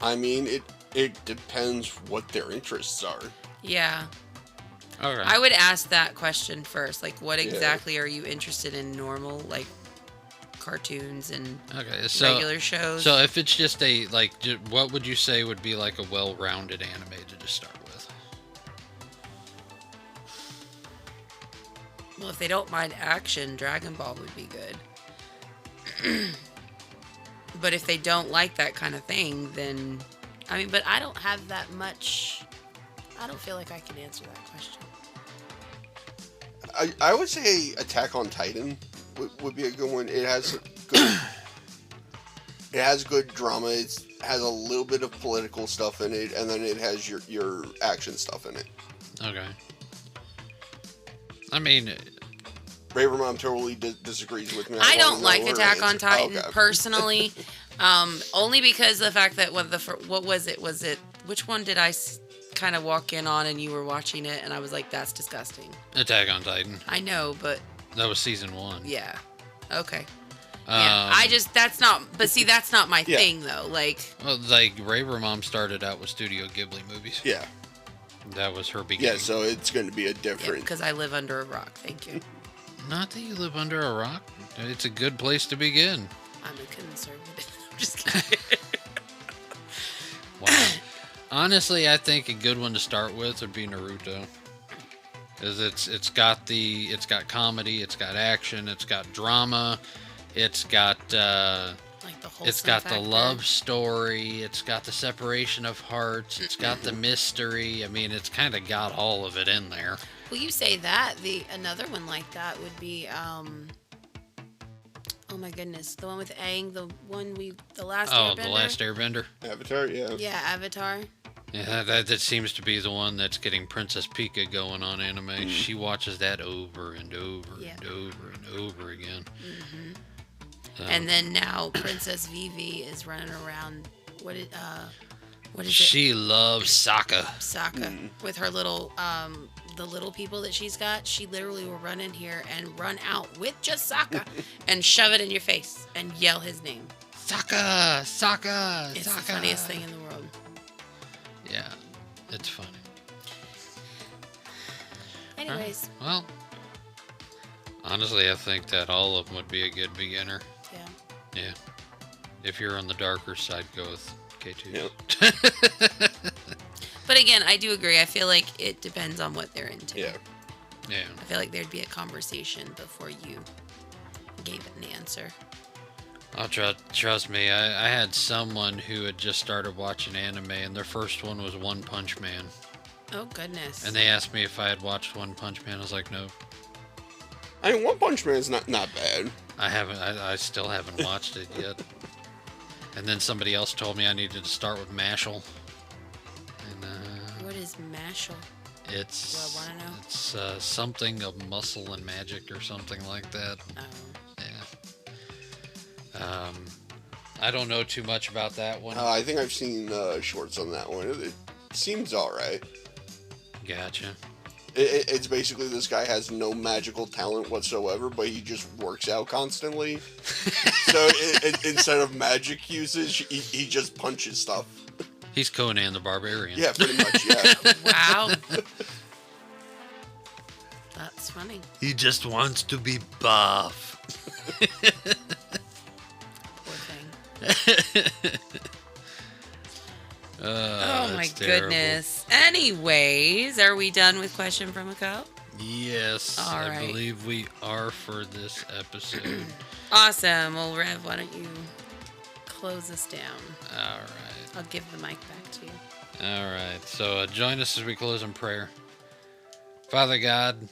S3: I mean, it depends what their interests are.
S2: Yeah.
S1: Okay.
S2: I would ask that question first. Like, what
S3: Yeah.
S2: exactly are you interested in? Normal, like, cartoons and
S1: Okay, so
S2: regular shows?
S1: So if it's just a what would you say would be like a well-rounded anime to just start with?
S2: Well, if they don't mind action, Dragon Ball would be good. But if they don't like that kind of thing, then I mean, but I don't have that much. I don't feel like I can answer that question.
S3: I would say Attack on Titan would be a good one. It has good drama. It has a little bit of political stuff in it, and then it has your action stuff in it.
S1: Okay. I mean,
S3: Raver Mom totally disagrees with me.
S2: I don't
S3: wanna
S2: like
S3: know her
S2: Attack on
S3: answer.
S2: Titan
S3: Okay.
S2: personally, only because of the fact that what was it? Was it which one did I kind of walk in on and you were watching it and I was like, that's disgusting.
S1: Attack on Titan.
S2: I know, but
S1: That was season 1.
S2: yeah, okay. That's not. But see, that's not my
S3: Yeah.
S2: thing though. Like,
S1: well, like Raver Mom started out with Studio Ghibli movies.
S3: Yeah.
S1: That was her beginning.
S3: Yeah, so it's going to be a different...
S2: because I live under a rock. Thank you.
S1: Not that you live under a rock. It's a good place to begin.
S2: I'm a conservative. I'm just kidding.
S1: Wow. Honestly, I think a good one to start with would be Naruto. Because it's got comedy, it's got action, it's got drama, it's got
S2: Like the whole.
S1: it's got the love story, it's got the separation of hearts, it's got the mystery. I mean, it's kind of got all of it in there.
S2: Well, you say that. Another one like that would be oh my goodness, the one with Aang, the last Airbender.
S1: The Last Airbender.
S3: Avatar, yeah.
S2: Yeah, Avatar.
S1: Yeah, that seems to be the one that's getting Princess Pika going on anime. She watches that over and over and over and over again.
S2: And then now Princess Vivi is running around. What is it?
S1: She loves Sokka.
S2: Sokka with her little the little people that she's got. She literally will run in here and run out with just Sokka and shove it in your face and yell his name.
S1: Sokka, Sokka,
S2: It's
S1: Sokka.
S2: the funniest thing in the world.
S1: Yeah, it's funny.
S2: Anyways,
S1: Well, honestly, I think that all of them would be a good beginner.
S2: yeah.
S1: Yeah. If you're on the darker side, go with K2.
S3: Yep.
S2: But again, I do agree. I feel like it depends on what they're into.
S3: Yeah.
S1: Yeah.
S2: I feel like there'd be a conversation before you gave an answer.
S1: Oh, trust me, I had someone who had just started watching anime, and their first one was One Punch Man.
S2: Oh, goodness.
S1: And they asked me if I had watched One Punch Man. I was like, no.
S3: I mean, One Punch Man is not bad.
S1: I still haven't watched it yet. And then somebody else told me I needed to start with Mashal. And
S2: What is Mashal?
S1: it's
S2: Do I wanna know?
S1: it's something of muscle and magic or something like that.
S2: Oh.
S1: Yeah. I don't know too much about that one.
S3: I think I've seen shorts on that one. It seems alright.
S1: Gotcha.
S3: It's basically this guy has no magical talent whatsoever, but he just works out constantly. So instead of magic usage, he just punches stuff.
S1: He's Conan the Barbarian.
S3: Yeah, pretty much, yeah.
S2: Wow. That's funny.
S1: He just wants to be buff.
S2: Poor thing. Oh my
S1: that's terrible.
S2: goodness. Anyways, are we done with question from a cup?
S1: Yes,
S2: All
S1: I
S2: right.
S1: believe we are for this episode.
S2: Awesome. Well, Rev, why don't you close us down?
S1: All right.
S2: I'll give the mic back to you.
S1: All right. So join us as we close in prayer. Father God,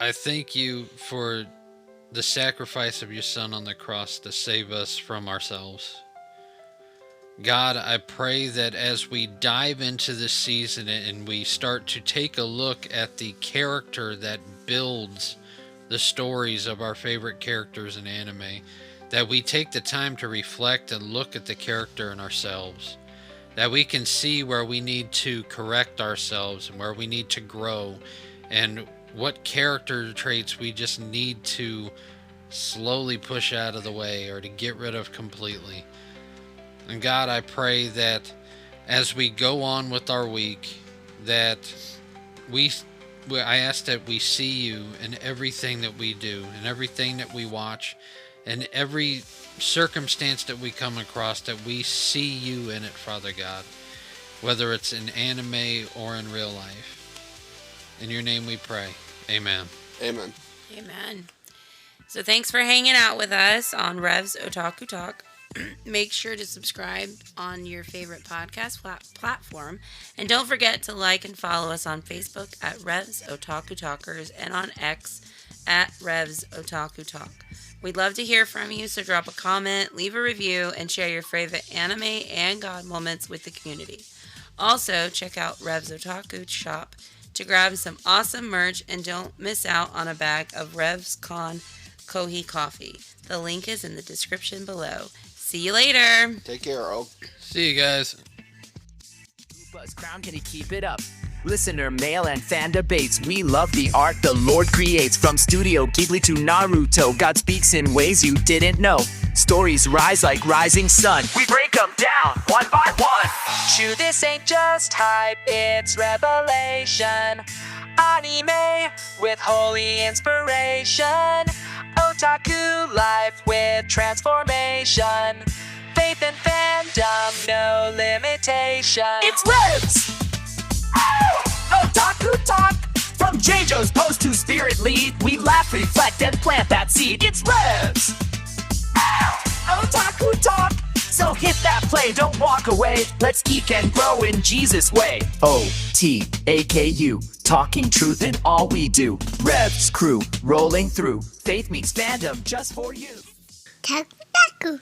S1: I thank you for the sacrifice of your Son on the cross to save us from ourselves. God, I pray that as we dive into this season and we start to take a look at the character that builds the stories of our favorite characters in anime, that we take the time to reflect and look at the character in ourselves, that we can see where we need to correct ourselves and where we need to grow, and what character traits we just need to slowly push out of the way or to get rid of completely. And God, I pray that as we go on with our week, that I ask that we see you in everything that we do, in everything that we watch, in every circumstance that we come across, that we see you in it, Father God, whether it's in anime or in real life. In your name we pray. Amen.
S3: Amen.
S2: Amen. So thanks for hanging out with us on Rev's Otaku Talk. Make sure to subscribe on your favorite podcast platform. And don't forget to like and follow us on Facebook at Rev's Otaku Talkers and on X at Rev's Otaku Talk. We'd love to hear from you, so drop a comment, leave a review, and share your favorite anime and God moments with the community. Also, check out Rev's Otaku Shop to grab some awesome merch, and don't miss out on a bag of Rev's Con Kohi coffee. The link is in the description below. See you later.
S3: Take care, Oak.
S1: See you guys.
S6: Buzz Crown, can he keep it up? Listener mail and fan debates. We love the art the Lord creates. From Studio Ghibli to Naruto, God speaks in ways you didn't know. Stories rise like rising sun. We break them down one by one. Chew, this ain't just hype, it's revelation. Anime with holy inspiration. Otaku life with transformation. Faith and fandom, no limitation. It's Revs! Otaku talk! From JoJo's post to Spirit Lead, we laugh, reflect, and plant that seed. It's Revs! Otaku talk! So hit that play, don't walk away. Let's geek and grow in Jesus' way. O-T-A-K-U, talking truth in all we do. Revs crew, rolling through. Faith meets fandom just for you.
S7: Otaku.